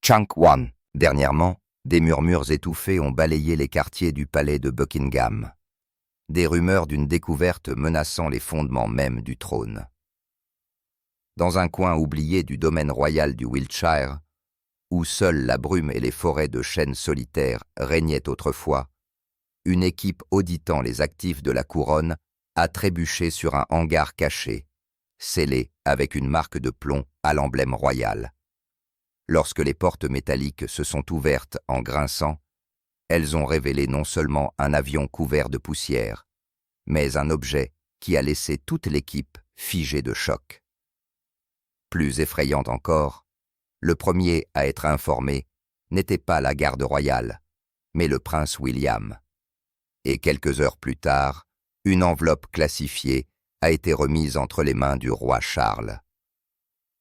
Chunk One. Dernièrement, des murmures étouffés ont balayé les quartiers du palais de Buckingham. Des rumeurs d'une découverte menaçant les fondements même du trône. Dans un coin oublié du domaine royal du Wiltshire, où seule la brume et les forêts de chênes solitaires régnaient autrefois, une équipe auditant les actifs de la couronne a trébuché sur un hangar caché, scellé avec une marque de plomb à l'emblème royal. Lorsque les portes métalliques se sont ouvertes en grinçant, elles ont révélé non seulement un avion couvert de poussière, mais un objet qui a laissé toute l'équipe figée de choc. Plus effrayant encore, le premier à être informé n'était pas la garde royale, mais le prince William. Et quelques heures plus tard, une enveloppe classifiée a été remise entre les mains du roi Charles.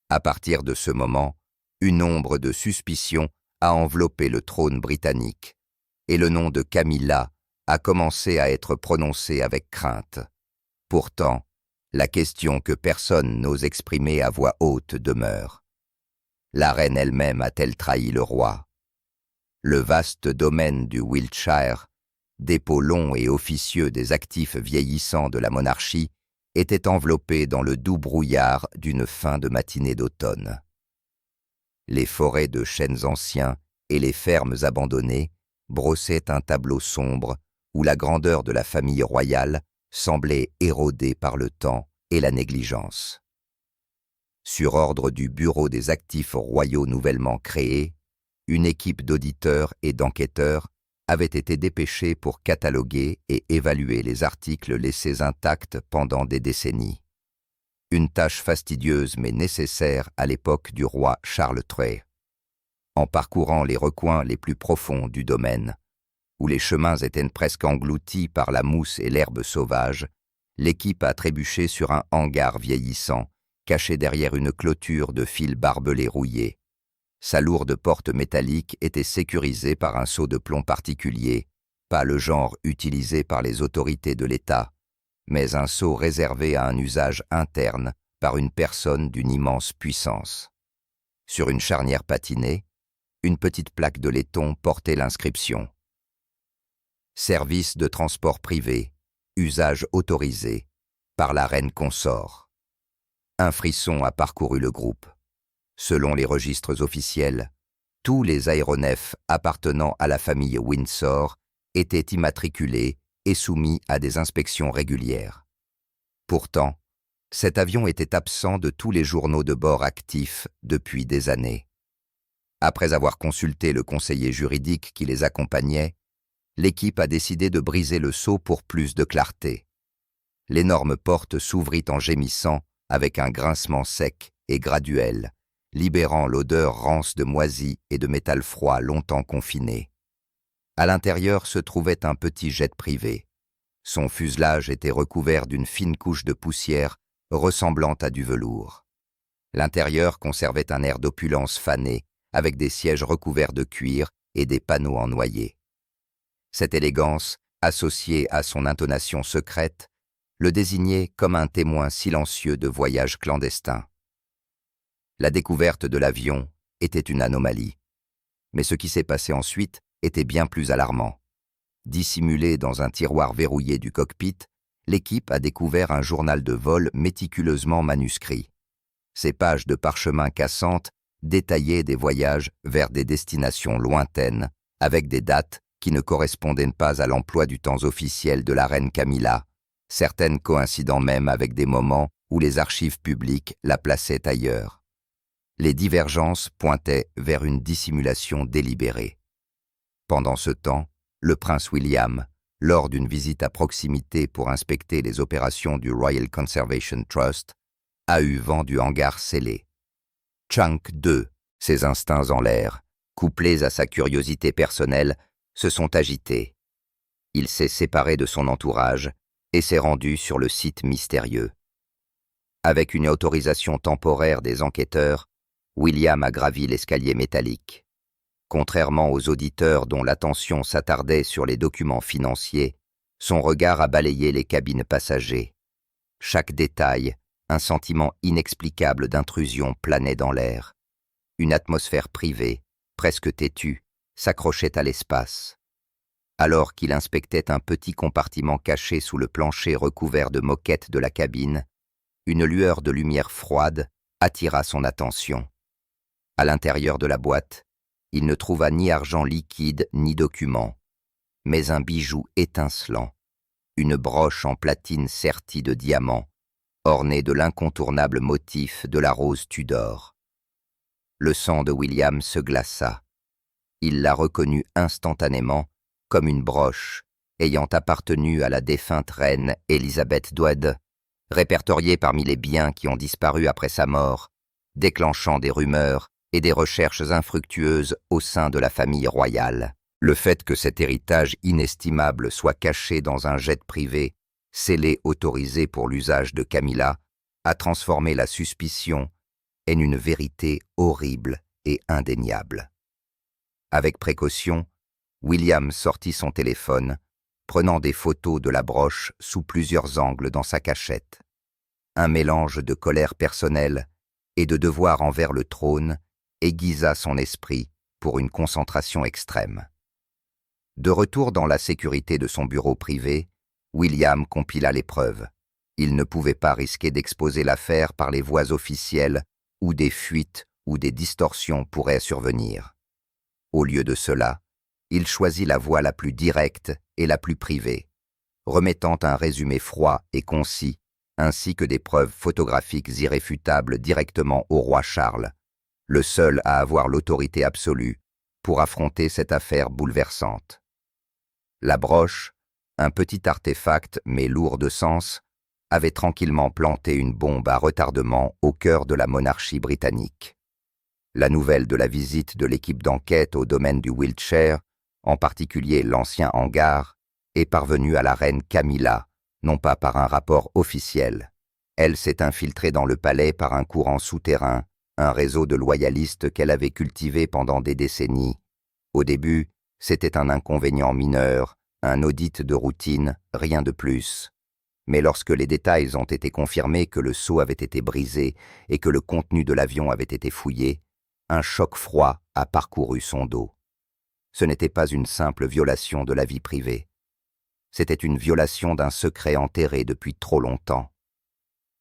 À partir de ce moment, une ombre de suspicion a enveloppé le trône britannique, et le nom de Camilla a commencé à être prononcé avec crainte. Pourtant, la question que personne n'ose exprimer à voix haute demeure. La reine elle-même a-t-elle trahi le roi? Le vaste domaine du Wiltshire, dépôt long et officieux des actifs vieillissants de la monarchie, était enveloppé dans le doux brouillard d'une fin de matinée d'automne. Les forêts de chênes anciens et les fermes abandonnées brossaient un tableau sombre où la grandeur de la famille royale semblait érodée par le temps et la négligence. Sur ordre du Bureau des actifs royaux nouvellement créé, une équipe d'auditeurs et d'enquêteurs avait été dépêchée pour cataloguer et évaluer les articles laissés intacts pendant des décennies. Une tâche fastidieuse mais nécessaire à l'époque du roi Charles III. En parcourant les recoins les plus profonds du domaine, où les chemins étaient presque engloutis par la mousse et l'herbe sauvage, l'équipe a trébuché sur un hangar vieillissant, caché derrière une clôture de fils barbelés rouillés. Sa lourde porte métallique était sécurisée par un seau de plomb particulier, pas le genre utilisé par les autorités de l'État, mais un seau réservé à un usage interne par une personne d'une immense puissance. Sur une charnière patinée, une petite plaque de laiton portait l'inscription « Service de transport privé, usage autorisé, par la reine consort ». Un frisson a parcouru le groupe. Selon les registres officiels, tous les aéronefs appartenant à la famille Windsor étaient immatriculés et soumis à des inspections régulières. Pourtant, cet avion était absent de tous les journaux de bord actifs depuis des années. Après avoir consulté le conseiller juridique qui les accompagnait, l'équipe a décidé de briser le sceau pour plus de clarté. L'énorme porte s'ouvrit en gémissant avec un grincement sec et graduel, libérant l'odeur rance de moisi et de métal froid longtemps confiné. À l'intérieur se trouvait un petit jet privé. Son fuselage était recouvert d'une fine couche de poussière ressemblant à du velours. L'intérieur conservait un air d'opulence fanée, avec des sièges recouverts de cuir et des panneaux en noyer. Cette élégance, associée à son intonation secrète, le désignait comme un témoin silencieux de voyages clandestins. La découverte de l'avion était une anomalie. Mais ce qui s'est passé ensuite était bien plus alarmant. Dissimulé dans un tiroir verrouillé du cockpit, l'équipe a découvert un journal de vol méticuleusement manuscrit. Ces pages de parchemin cassantes détaillaient des voyages vers des destinations lointaines, avec des dates qui ne correspondaient pas à l'emploi du temps officiel de la reine Camilla, certaines coïncidant même avec des moments où les archives publiques la plaçaient ailleurs. Les divergences pointaient vers une dissimulation délibérée. Pendant ce temps, le prince William, lors d'une visite à proximité pour inspecter les opérations du Royal Conservation Trust, a eu vent du hangar scellé. Chunk II, ses instincts en l'air, couplés à sa curiosité personnelle, se sont agités. Il s'est séparé de son entourage et s'est rendu sur le site mystérieux. Avec une autorisation temporaire des enquêteurs, William a gravi l'escalier métallique. Contrairement aux auditeurs dont l'attention s'attardait sur les documents financiers, son regard a balayé les cabines passagers. Chaque détail, un sentiment inexplicable d'intrusion planait dans l'air. Une atmosphère privée, presque têtu, s'accrochait à l'espace. Alors qu'il inspectait un petit compartiment caché sous le plancher recouvert de moquettes de la cabine, une lueur de lumière froide attira son attention. À l'intérieur de la boîte, il ne trouva ni argent liquide ni documents, mais un bijou étincelant, une broche en platine sertie de diamants, ornée de l'incontournable motif de la rose Tudor. Le sang de William se glaça. Il la reconnut instantanément comme une broche ayant appartenu à la défunte reine Élisabeth d'Oued, répertoriée parmi les biens qui ont disparu après sa mort, déclenchant des rumeurs et des recherches infructueuses au sein de la famille royale. Le fait que cet héritage inestimable soit caché dans un jet privé, scellé autorisé pour l'usage de Camilla, a transformé la suspicion en une vérité horrible et indéniable. Avec précaution, William sortit son téléphone, prenant des photos de la broche sous plusieurs angles dans sa cachette. Un mélange de colère personnelle et de devoir envers le trône aiguisa son esprit pour une concentration extrême. De retour dans la sécurité de son bureau privé, William compila les preuves. Il ne pouvait pas risquer d'exposer l'affaire par les voies officielles où des fuites ou des distorsions pourraient survenir. Au lieu de cela, il choisit la voie la plus directe et la plus privée, remettant un résumé froid et concis, ainsi que des preuves photographiques irréfutables directement au roi Charles, le seul à avoir l'autorité absolue pour affronter cette affaire bouleversante. La broche, un petit artefact mais lourd de sens, avait tranquillement planté une bombe à retardement au cœur de la monarchie britannique. La nouvelle de la visite de l'équipe d'enquête au domaine du Wiltshire, en particulier l'ancien hangar, est parvenue à la reine Camilla, non pas par un rapport officiel. Elle s'est infiltrée dans le palais par un courant souterrain, un réseau de loyalistes qu'elle avait cultivé pendant des décennies. Au début, c'était un inconvénient mineur, un audit de routine, rien de plus. Mais lorsque les détails ont été confirmés que le sceau avait été brisé et que le contenu de l'avion avait été fouillé, un choc froid a parcouru son dos. Ce n'était pas une simple violation de la vie privée. C'était une violation d'un secret enterré depuis trop longtemps.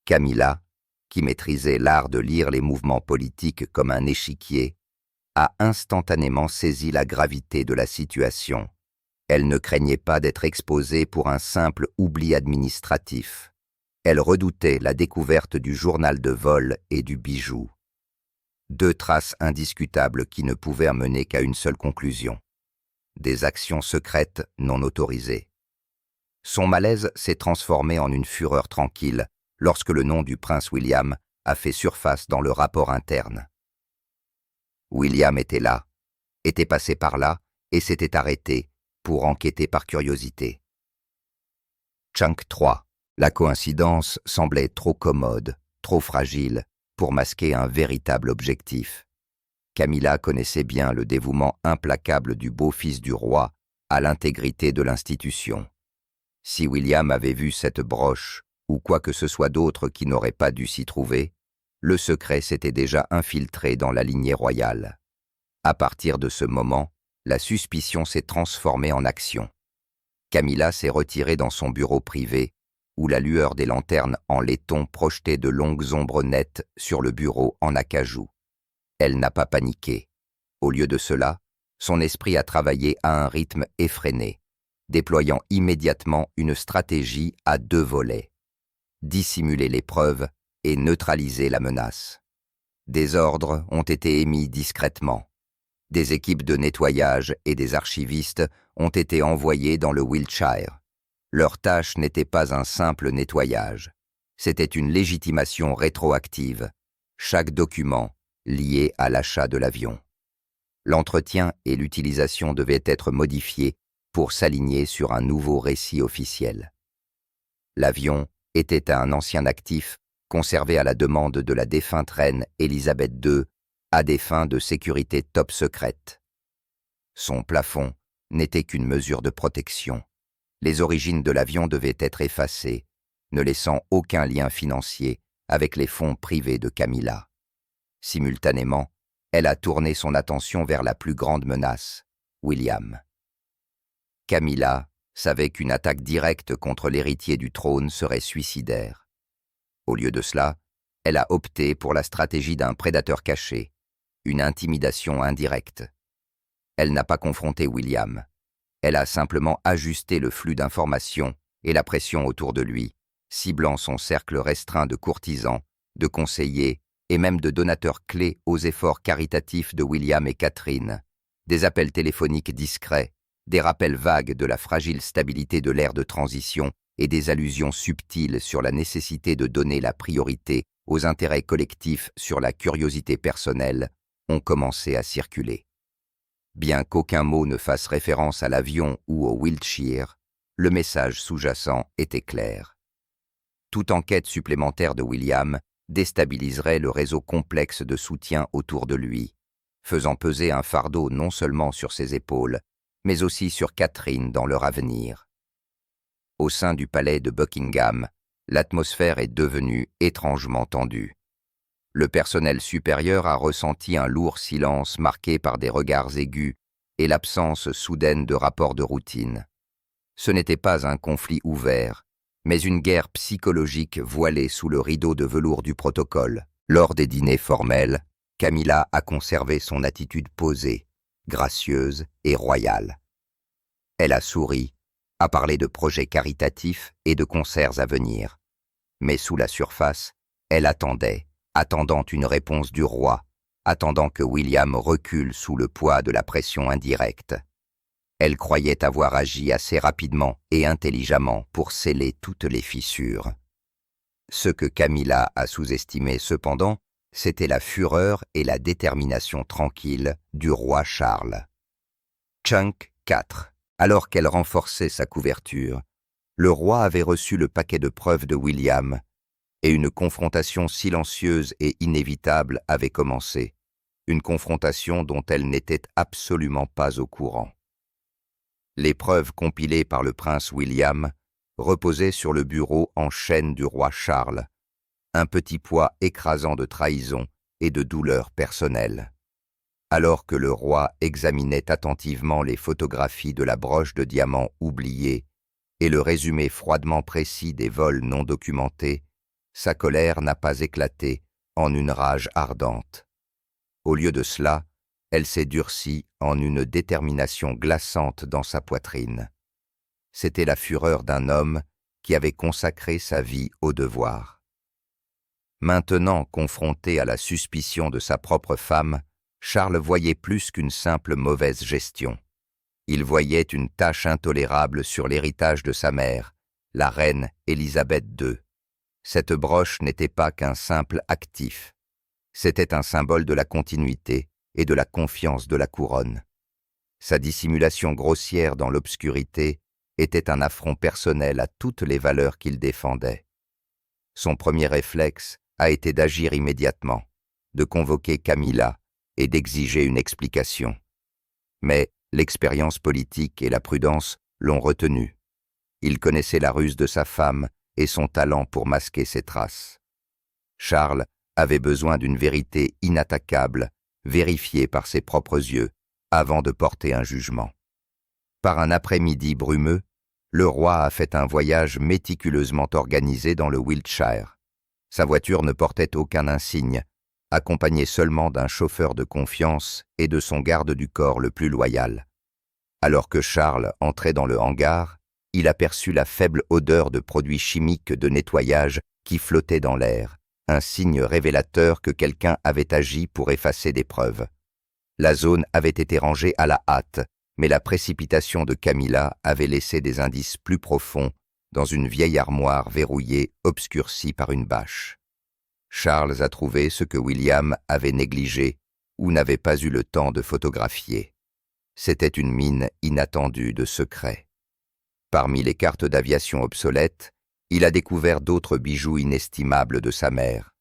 Camilla, qui maîtrisait l'art de lire les mouvements politiques comme un échiquier, a instantanément saisi la gravité de la situation. Elle ne craignait pas d'être exposée pour un simple oubli administratif. Elle redoutait la découverte du journal de vol et du bijou. Deux traces indiscutables qui ne pouvaient mener qu'à une seule conclusion. Des actions secrètes non autorisées. Son malaise s'est transformé en une fureur tranquille lorsque le nom du prince William a fait surface dans le rapport interne. William était là, était passé par là et s'était arrêté pour enquêter par curiosité. Chunk 3. La coïncidence semblait trop commode, trop fragile pour masquer un véritable objectif. Camilla connaissait bien le dévouement implacable du beau-fils du roi à l'intégrité de l'institution. Si William avait vu cette broche, ou quoi que ce soit d'autre qui n'aurait pas dû s'y trouver, le secret s'était déjà infiltré dans la lignée royale. À partir de ce moment, la suspicion s'est transformée en action. Camilla s'est retirée dans son bureau privé, où la lueur des lanternes en laiton projetait de longues ombres nettes sur le bureau en acajou. Elle n'a pas paniqué. Au lieu de cela, son esprit a travaillé à un rythme effréné, déployant immédiatement une stratégie à deux volets. Dissimuler les preuves et neutraliser la menace. Des ordres ont été émis discrètement. Des équipes de nettoyage et des archivistes ont été envoyés dans le Wiltshire. Leur tâche n'était pas un simple nettoyage. C'était une légitimation rétroactive. Chaque document lié à l'achat de l'avion. L'entretien et l'utilisation devaient être modifiés pour s'aligner sur un nouveau récit officiel. L'avion était un ancien actif conservé à la demande de la défunte reine Élisabeth II à des fins de sécurité top secrète. Son plafond n'était qu'une mesure de protection. Les origines de l'avion devaient être effacées, ne laissant aucun lien financier avec les fonds privés de Camilla. Simultanément, elle a tourné son attention vers la plus grande menace, William. Camilla savait qu'une attaque directe contre l'héritier du trône serait suicidaire. Au lieu de cela, elle a opté pour la stratégie d'un prédateur caché, une intimidation indirecte. Elle n'a pas confronté William. Elle a simplement ajusté le flux d'informations et la pression autour de lui, ciblant son cercle restreint de courtisans, de conseillers et même de donateurs clés aux efforts caritatifs de William et Catherine, des appels téléphoniques discrets, des rappels vagues de la fragile stabilité de l'ère de transition et des allusions subtiles sur la nécessité de donner la priorité aux intérêts collectifs sur la curiosité personnelle ont commencé à circuler. Bien qu'aucun mot ne fasse référence à l'avion ou au Wiltshire, le message sous-jacent était clair. Toute enquête supplémentaire de William déstabiliserait le réseau complexe de soutien autour de lui, faisant peser un fardeau non seulement sur ses épaules, mais aussi sur Catherine dans leur avenir. Au sein du palais de Buckingham, l'atmosphère est devenue étrangement tendue. Le personnel supérieur a ressenti un lourd silence marqué par des regards aigus et l'absence soudaine de rapports de routine. Ce n'était pas un conflit ouvert, mais une guerre psychologique voilée sous le rideau de velours du protocole. Lors des dîners formels, Camilla a conservé son attitude posée, gracieuse et royale. Elle a souri, a parlé de projets caritatifs et de concerts à venir. Mais sous la surface, elle attendait, attendant une réponse du roi, attendant que William recule sous le poids de la pression indirecte. Elle croyait avoir agi assez rapidement et intelligemment pour sceller toutes les fissures. Ce que Camilla a sous-estimé cependant, c'était la fureur et la détermination tranquille du roi Charles. Chunk 4. Alors qu'elle renforçait sa couverture, le roi avait reçu le paquet de preuves de William, et une confrontation silencieuse et inévitable avait commencé, une confrontation dont elle n'était absolument pas au courant. Les preuves compilées par le prince William reposaient sur le bureau en chaîne du roi Charles, un petit poids écrasant de trahison et de douleur personnelle. Alors que le roi examinait attentivement les photographies de la broche de diamants oubliée et le résumé froidement précis des vols non documentés, sa colère n'a pas éclaté en une rage ardente. Au lieu de cela, elle s'est durcie en une détermination glaçante dans sa poitrine. C'était la fureur d'un homme qui avait consacré sa vie au devoir. Maintenant confronté à la suspicion de sa propre femme, Charles voyait plus qu'une simple mauvaise gestion. Il voyait une tache intolérable sur l'héritage de sa mère, la reine Élisabeth II. Cette broche n'était pas qu'un simple actif. C'était un symbole de la continuité et de la confiance de la couronne. Sa dissimulation grossière dans l'obscurité était un affront personnel à toutes les valeurs qu'il défendait. Son premier réflexe a été d'agir immédiatement, de convoquer Camilla et d'exiger une explication. Mais l'expérience politique et la prudence l'ont retenu. Il connaissait la ruse de sa femme et son talent pour masquer ses traces. Charles avait besoin d'une vérité inattaquable, vérifiée par ses propres yeux, avant de porter un jugement. Par un après-midi brumeux, le roi a fait un voyage méticuleusement organisé dans le Wiltshire. Sa voiture ne portait aucun insigne, accompagné seulement d'un chauffeur de confiance et de son garde du corps le plus loyal. Alors que Charles entrait dans le hangar, il aperçut la faible odeur de produits chimiques de nettoyage qui flottait dans l'air, un signe révélateur que quelqu'un avait agi pour effacer des preuves. La zone avait été rangée à la hâte, mais la précipitation de Camilla avait laissé des indices plus profonds dans une vieille armoire verrouillée obscurcie par une bâche. Charles a trouvé ce que William avait négligé ou n'avait pas eu le temps de photographier. C'était une mine inattendue de secrets. Parmi les cartes d'aviation obsolètes, il a découvert d'autres bijoux inestimables de sa mère.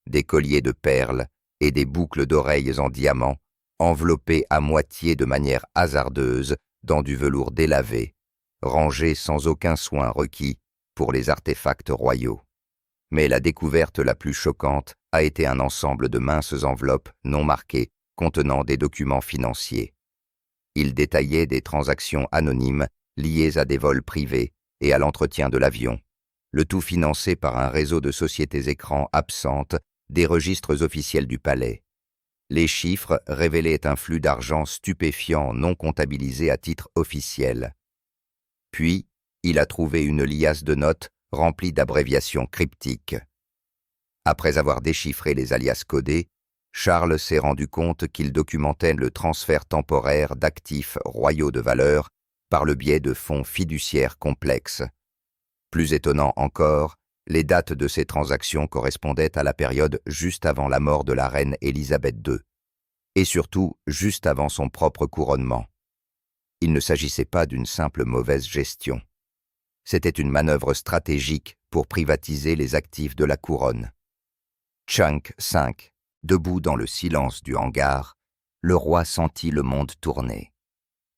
Des colliers de perles et des boucles d'oreilles en diamant, enveloppés à moitié de manière hasardeuse dans du velours délavé, rangés sans aucun soin requis pour les artefacts royaux. Mais la découverte la plus choquante a été un ensemble de minces enveloppes non marquées contenant des documents financiers. Il détaillait des transactions anonymes liées à des vols privés et à l'entretien de l'avion, le tout financé par un réseau de sociétés écrans absentes des registres officiels du palais. Les chiffres révélaient un flux d'argent stupéfiant non comptabilisé à titre officiel. Puis, il a trouvé une liasse de notes remplie d'abréviations cryptiques. Après avoir déchiffré les alias codés, Charles s'est rendu compte qu'il documentait le transfert temporaire d'actifs royaux de valeur par le biais de fonds fiduciaires complexes. Plus étonnant encore, les dates de ces transactions correspondaient à la période juste avant la mort de la reine Élisabeth II, et surtout juste avant son propre couronnement. Il ne s'agissait pas d'une simple mauvaise gestion. C'était une manœuvre stratégique pour privatiser les actifs de la couronne. Chunk V, debout dans le silence du hangar, le roi sentit le monde tourner.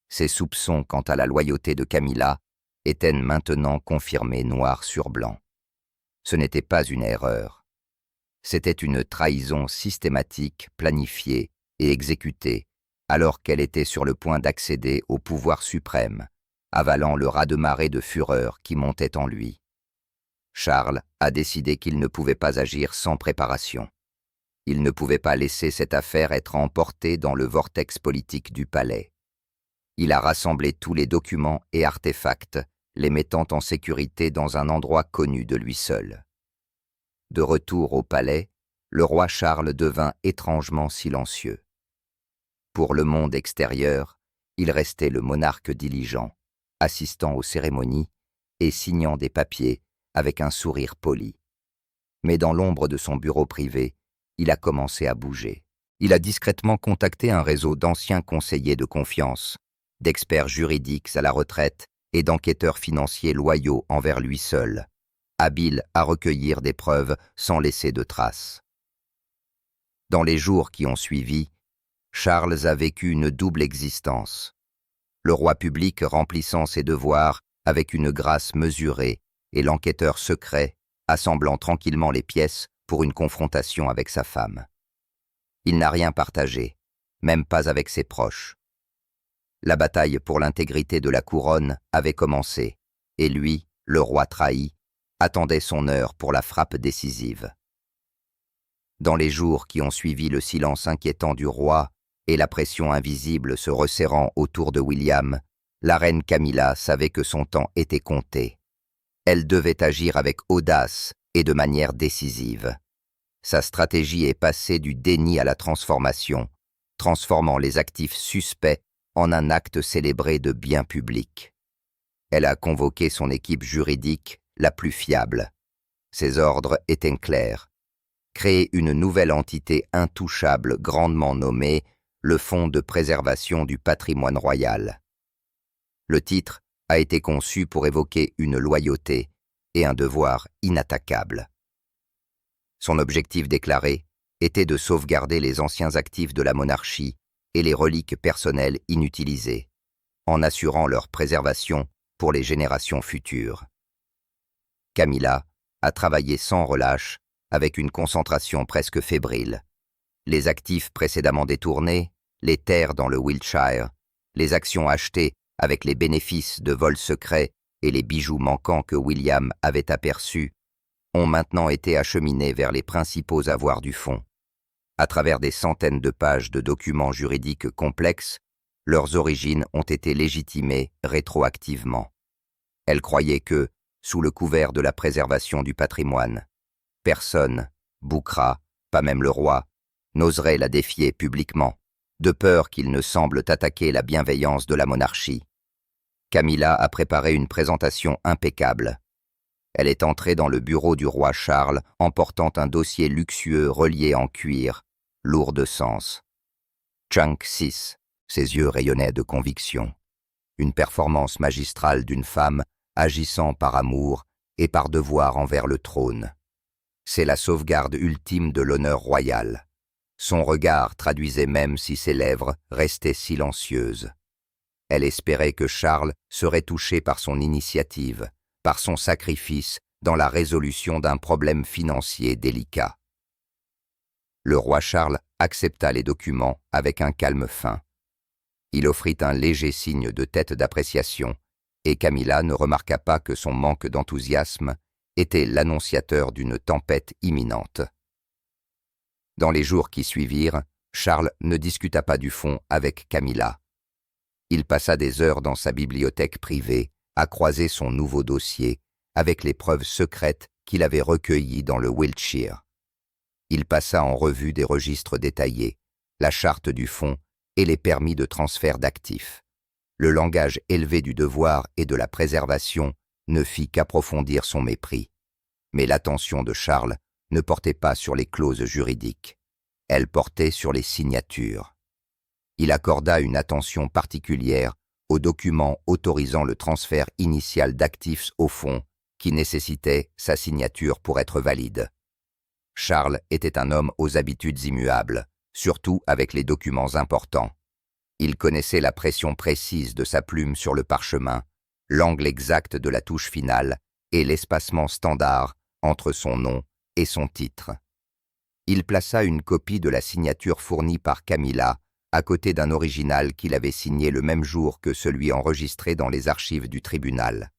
Ses soupçons quant à la loyauté de Camilla étaient maintenant confirmés noir sur blanc. Ce n'était pas une erreur. C'était une trahison systématique, planifiée et exécutée, alors qu'elle était sur le point d'accéder au pouvoir suprême, avalant le raz-de-marée de fureur qui montait en lui. Charles a décidé qu'il ne pouvait pas agir sans préparation. Il ne pouvait pas laisser cette affaire être emportée dans le vortex politique du palais. Il a rassemblé tous les documents et artefacts, les mettant en sécurité dans un endroit connu de lui seul. De retour au palais, le roi Charles devint étrangement silencieux. Pour le monde extérieur, il restait le monarque diligent, assistant aux cérémonies et signant des papiers avec un sourire poli. Mais dans l'ombre de son bureau privé, il a commencé à bouger. Il a discrètement contacté un réseau d'anciens conseillers de confiance, d'experts juridiques à la retraite et d'enquêteurs financiers loyaux envers lui seul, habiles à recueillir des preuves sans laisser de traces. Dans les jours qui ont suivi, Charles a vécu une double existence. Le roi public remplissant ses devoirs avec une grâce mesurée et l'enquêteur secret assemblant tranquillement les pièces pour une confrontation avec sa femme. Il n'a rien partagé, même pas avec ses proches. La bataille pour l'intégrité de la couronne avait commencé, et lui, le roi trahi, attendait son heure pour la frappe décisive. Dans les jours qui ont suivi le silence inquiétant du roi et la pression invisible se resserrant autour de William, la reine Camilla savait que son temps était compté. Elle devait agir avec audace et de manière décisive. Sa stratégie est passée du déni à la transformation, transformant les actifs suspects en un acte célébré de bien public. Elle a convoqué son équipe juridique la plus fiable. Ses ordres étaient clairs. Créer une nouvelle entité intouchable grandement nommée le Fonds de préservation du patrimoine royal. Le titre a été conçu pour évoquer une loyauté et un devoir inattaquables. Son objectif déclaré était de sauvegarder les anciens actifs de la monarchie et les reliques personnelles inutilisées, en assurant leur préservation pour les générations futures. Camilla a travaillé sans relâche, avec une concentration presque fébrile. Les actifs précédemment détournés, les terres dans le Wiltshire, les actions achetées avec les bénéfices de vols secrets et les bijoux manquants que William avait aperçus, ont maintenant été acheminés vers les principaux avoirs du fonds. À travers des centaines de pages de documents juridiques complexes, leurs origines ont été légitimées rétroactivement. Elle croyait que, sous le couvert de la préservation du patrimoine, personne, Boukhra, pas même le roi, n'oserait la défier publiquement, de peur qu'il ne semble attaquer la bienveillance de la monarchie. Camilla a préparé une présentation impeccable. Elle est entrée dans le bureau du roi Charles en portant un dossier luxueux relié en cuir, lourd de sens. Chunk VI, ses yeux rayonnaient de conviction. Une performance magistrale d'une femme agissant par amour et par devoir envers le trône. C'est la sauvegarde ultime de l'honneur royal. Son regard traduisait même si ses lèvres restaient silencieuses. Elle espérait que Charles serait touché par son initiative, par son sacrifice dans la résolution d'un problème financier délicat. Le roi Charles accepta les documents avec un calme fin. Il offrit un léger signe de tête d'appréciation, et Camilla ne remarqua pas que son manque d'enthousiasme était l'annonciateur d'une tempête imminente. Dans les jours qui suivirent, Charles ne discuta pas du fond avec Camilla. Il passa des heures dans sa bibliothèque privée à croiser son nouveau dossier avec les preuves secrètes qu'il avait recueillies dans le Wiltshire. Il passa en revue des registres détaillés, la charte du fonds et les permis de transfert d'actifs. Le langage élevé du devoir et de la préservation ne fit qu'approfondir son mépris. Mais l'attention de Charles ne portait pas sur les clauses juridiques. Elle portait sur les signatures. Il accorda une attention particulière aux documents autorisant le transfert initial d'actifs au fonds qui nécessitait sa signature pour être valide. Charles était un homme aux habitudes immuables, surtout avec les documents importants. Il connaissait la pression précise de sa plume sur le parchemin, l'angle exact de la touche finale et l'espacement standard entre son nom et son titre. Il plaça une copie de la signature fournie par Camilla à côté d'un original qu'il avait signé le même jour que celui enregistré dans les archives du tribunal.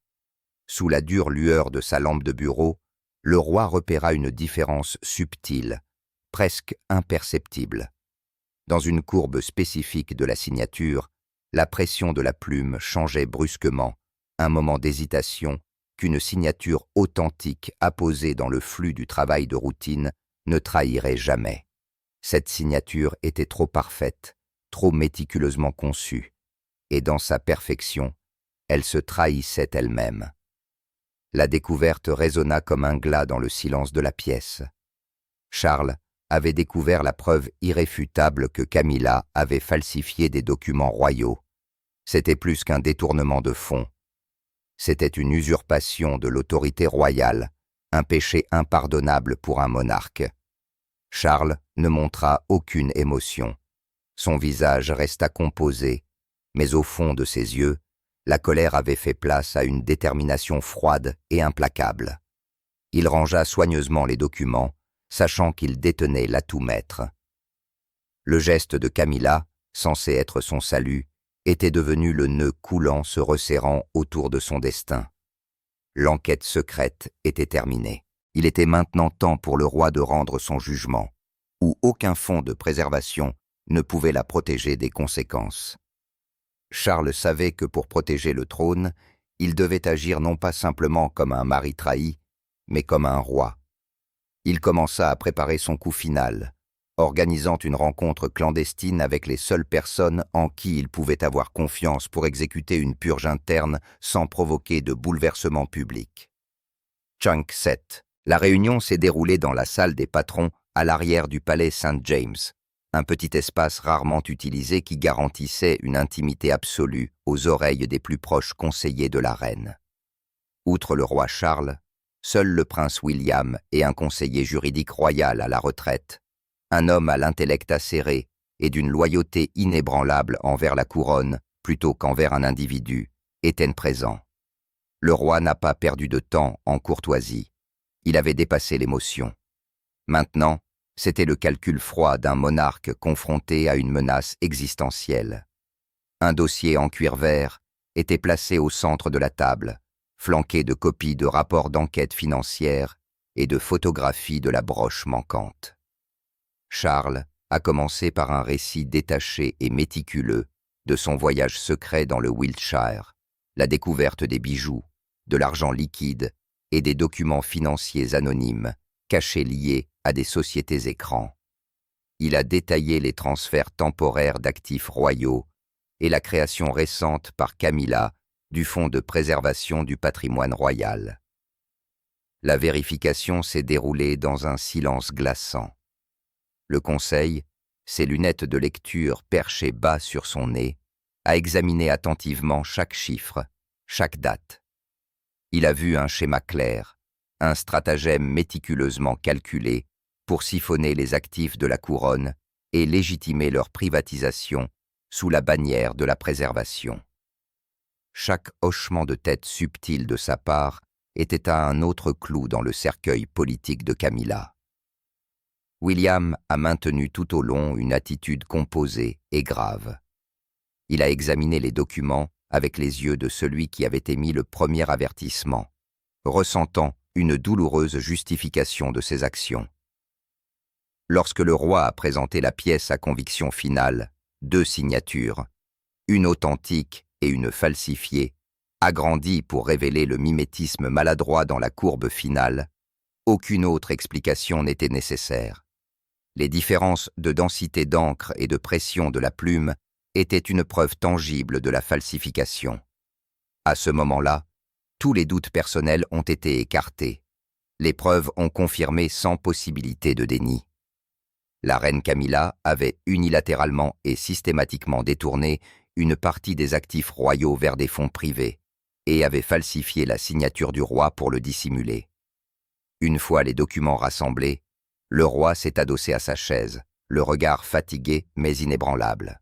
Sous la dure lueur de sa lampe de bureau, le roi repéra une différence subtile, presque imperceptible. Dans une courbe spécifique de la signature, la pression de la plume changeait brusquement, un moment d'hésitation qu'une signature authentique apposée dans le flux du travail de routine ne trahirait jamais. Cette signature était trop parfaite, trop méticuleusement conçue, et dans sa perfection, elle se trahissait elle-même. La découverte résonna comme un glas dans le silence de la pièce. Charles avait découvert la preuve irréfutable que Camilla avait falsifié des documents royaux. C'était plus qu'un détournement de fonds. C'était une usurpation de l'autorité royale, un péché impardonnable pour un monarque. Charles ne montra aucune émotion. Son visage resta composé, mais au fond de ses yeux, la colère avait fait place à une détermination froide et implacable. Il rangea soigneusement les documents, sachant qu'il détenait l'atout maître. Le geste de Camilla, censé être son salut, était devenu le nœud coulant se resserrant autour de son destin. L'enquête secrète était terminée. Il était maintenant temps pour le roi de rendre son jugement, où aucun fonds de préservation ne pouvait la protéger des conséquences. Charles savait que pour protéger le trône, il devait agir non pas simplement comme un mari trahi, mais comme un roi. Il commença à préparer son coup final, organisant une rencontre clandestine avec les seules personnes en qui il pouvait avoir confiance pour exécuter une purge interne sans provoquer de bouleversement public. Chunk 7. La réunion s'est déroulée dans la salle des patrons à l'arrière du palais St. James, un petit espace rarement utilisé qui garantissait une intimité absolue aux oreilles des plus proches conseillers de la reine. Outre le roi Charles, seul le prince William et un conseiller juridique royal à la retraite, un homme à l'intellect acéré et d'une loyauté inébranlable envers la couronne plutôt qu'envers un individu, étaient présents. Le roi n'a pas perdu de temps en courtoisie. Il avait dépassé l'émotion. Maintenant, c'était le calcul froid d'un monarque confronté à une menace existentielle. Un dossier en cuir vert était placé au centre de la table, flanqué de copies de rapports d'enquête financière et de photographies de la broche manquante. Charles a commencé par un récit détaché et méticuleux de son voyage secret dans le Wiltshire, la découverte des bijoux, de l'argent liquide et des documents financiers anonymes cachés liés à des sociétés écrans. Il a détaillé les transferts temporaires d'actifs royaux et la création récente par Camilla du Fonds de préservation du patrimoine royal. La vérification s'est déroulée dans un silence glaçant. Le conseil, ses lunettes de lecture perchées bas sur son nez, a examiné attentivement chaque chiffre, chaque date. Il a vu un schéma clair, un stratagème méticuleusement calculé pour siphonner les actifs de la couronne et légitimer leur privatisation sous la bannière de la préservation. Chaque hochement de tête subtil de sa part était à un autre clou dans le cercueil politique de Camilla. William a maintenu tout au long une attitude composée et grave. Il a examiné les documents avec les yeux de celui qui avait émis le premier avertissement, ressentant une douloureuse justification de ses actions. Lorsque le roi a présenté la pièce à conviction finale, 2 signatures, une authentique et une falsifiée, agrandie pour révéler le mimétisme maladroit dans la courbe finale, aucune autre explication n'était nécessaire. Les différences de densité d'encre et de pression de la plume étaient une preuve tangible de la falsification. À ce moment-là, tous les doutes personnels ont été écartés. Les preuves ont confirmé sans possibilité de déni. La reine Camilla avait unilatéralement et systématiquement détourné une partie des actifs royaux vers des fonds privés et avait falsifié la signature du roi pour le dissimuler. Une fois les documents rassemblés, le roi s'est adossé à sa chaise, le regard fatigué mais inébranlable.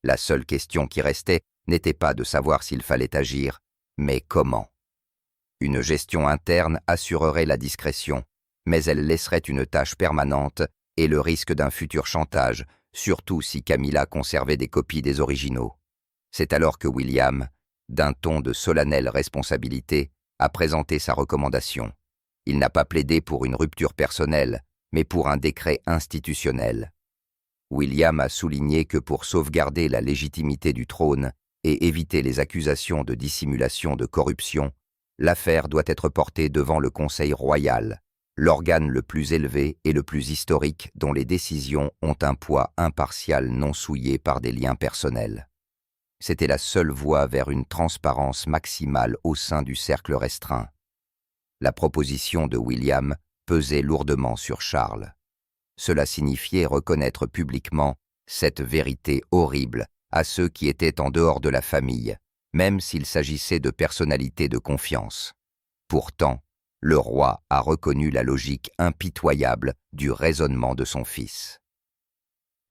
La seule question qui restait n'était pas de savoir s'il fallait agir, mais comment. Une gestion interne assurerait la discrétion, mais elle laisserait une tâche permanente et le risque d'un futur chantage, surtout si Camilla conservait des copies des originaux. C'est alors que William, d'un ton de solennelle responsabilité, a présenté sa recommandation. Il n'a pas plaidé pour une rupture personnelle, mais pour un décret institutionnel. William a souligné que pour sauvegarder la légitimité du trône et éviter les accusations de dissimulation de corruption, l'affaire doit être portée devant le Conseil royal, l'organe le plus élevé et le plus historique dont les décisions ont un poids impartial non souillé par des liens personnels. C'était la seule voie vers une transparence maximale au sein du cercle restreint. La proposition de William pesait lourdement sur Charles. Cela signifiait reconnaître publiquement cette vérité horrible à ceux qui étaient en dehors de la famille, même s'il s'agissait de personnalités de confiance. Pourtant, le roi a reconnu la logique impitoyable du raisonnement de son fils.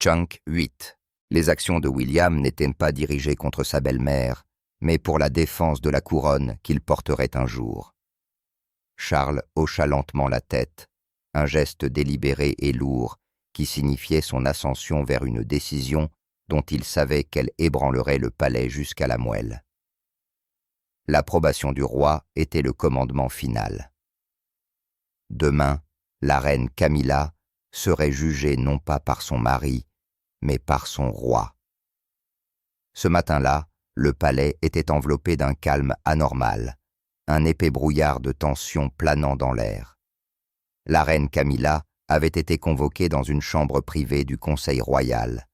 Chunk 8. Les actions de William n'étaient pas dirigées contre sa belle-mère, mais pour la défense de la couronne qu'il porterait un jour. Charles hocha lentement la tête, un geste délibéré et lourd qui signifiait son ascension vers une décision dont il savait qu'elle ébranlerait le palais jusqu'à la moelle. L'approbation du roi était le commandement final. Demain, la reine Camilla serait jugée non pas par son mari, mais par son roi. Ce matin-là, le palais était enveloppé d'un calme anormal, un épais brouillard de tension planant dans l'air. La reine Camilla avait été convoquée dans une chambre privée du Conseil royal.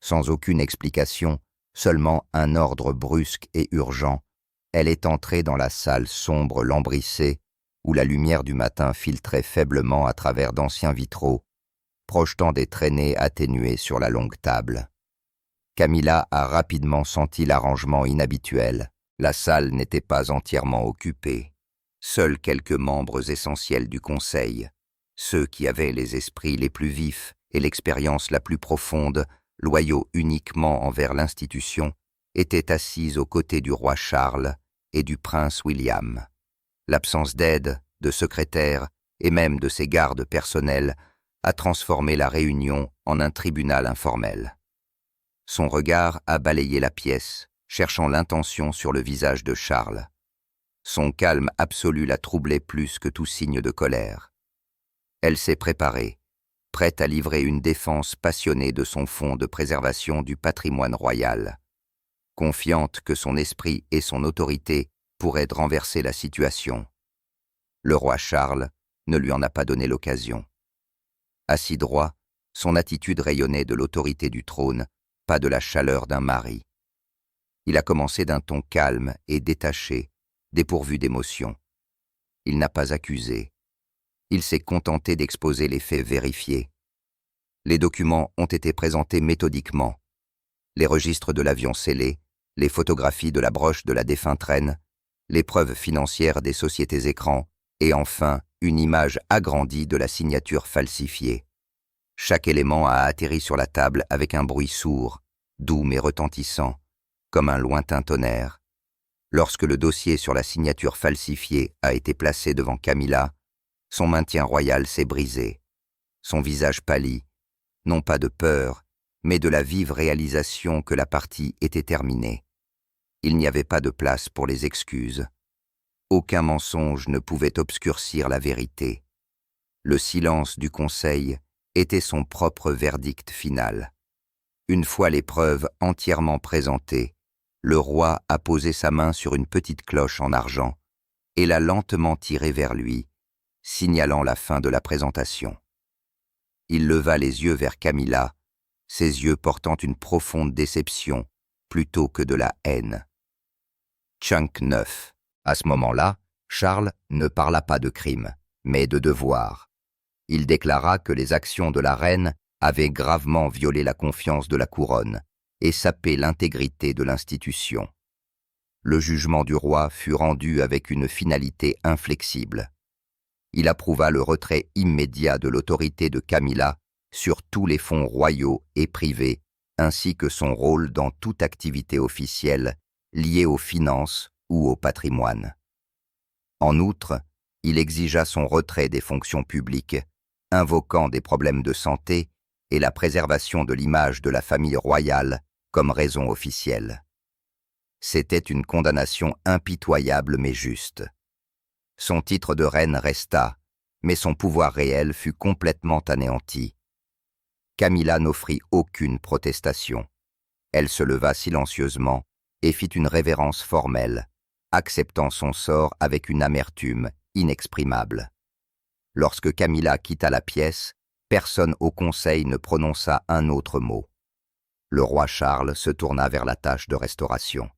Sans aucune explication, seulement un ordre brusque et urgent, elle est entrée dans la salle sombre lambrissée où la lumière du matin filtrait faiblement à travers d'anciens vitraux, projetant des traînées atténuées sur la longue table. Camilla a rapidement senti l'arrangement inhabituel. La salle n'était pas entièrement occupée. Seuls quelques membres essentiels du Conseil, ceux qui avaient les esprits les plus vifs et l'expérience la plus profonde, loyaux uniquement envers l'institution, étaient assis aux côtés du roi Charles et du prince William. L'absence d'aide, de secrétaire et même de ses gardes personnels a transformé la réunion en un tribunal informel. Son regard a balayé la pièce, cherchant l'intention sur le visage de Charles. Son calme absolu la troublait plus que tout signe de colère. Elle s'est préparée, prête à livrer une défense passionnée de son fonds de préservation du patrimoine royal, confiante que son esprit et son autorité pourraient renverser la situation. Le roi Charles ne lui en a pas donné l'occasion. Assis droit, son attitude rayonnait de l'autorité du trône, pas de la chaleur d'un mari. Il a commencé d'un ton calme et détaché, dépourvu d'émotion. Il n'a pas accusé. Il s'est contenté d'exposer les faits vérifiés. Les documents ont été présentés méthodiquement. Les registres de l'avion scellé, les photographies de la broche de la défunte reine, les preuves financières des sociétés écrans, et enfin une image agrandie de la signature falsifiée. Chaque élément a atterri sur la table avec un bruit sourd, doux mais retentissant, comme un lointain tonnerre. Lorsque le dossier sur la signature falsifiée a été placé devant Camilla, son maintien royal s'est brisé. Son visage pâlit, non pas de peur, mais de la vive réalisation que la partie était terminée. Il n'y avait pas de place pour les excuses. Aucun mensonge ne pouvait obscurcir la vérité. Le silence du conseil était son propre verdict final. Une fois les preuves entièrement présentées, le roi a posé sa main sur une petite cloche en argent et l'a lentement tirée vers lui, signalant la fin de la présentation. Il leva les yeux vers Camilla, ses yeux portant une profonde déception plutôt que de la haine. Chunk 9. À ce moment-là, Charles ne parla pas de crime, mais de devoir. Il déclara que les actions de la reine avaient gravement violé la confiance de la couronne et sapé l'intégrité de l'institution. Le jugement du roi fut rendu avec une finalité inflexible. Il approuva le retrait immédiat de l'autorité de Camilla sur tous les fonds royaux et privés, ainsi que son rôle dans toute activité officielle liée aux finances ou au patrimoine. En outre, il exigea son retrait des fonctions publiques, invoquant des problèmes de santé et la préservation de l'image de la famille royale comme raison officielle. C'était une condamnation impitoyable mais juste. Son titre de reine resta, mais son pouvoir réel fut complètement anéanti. Camilla n'offrit aucune protestation. Elle se leva silencieusement et fit une révérence formelle, acceptant son sort avec une amertume inexprimable. Lorsque Camilla quitta la pièce, personne au conseil ne prononça un autre mot. Le roi Charles se tourna vers la tâche de restauration.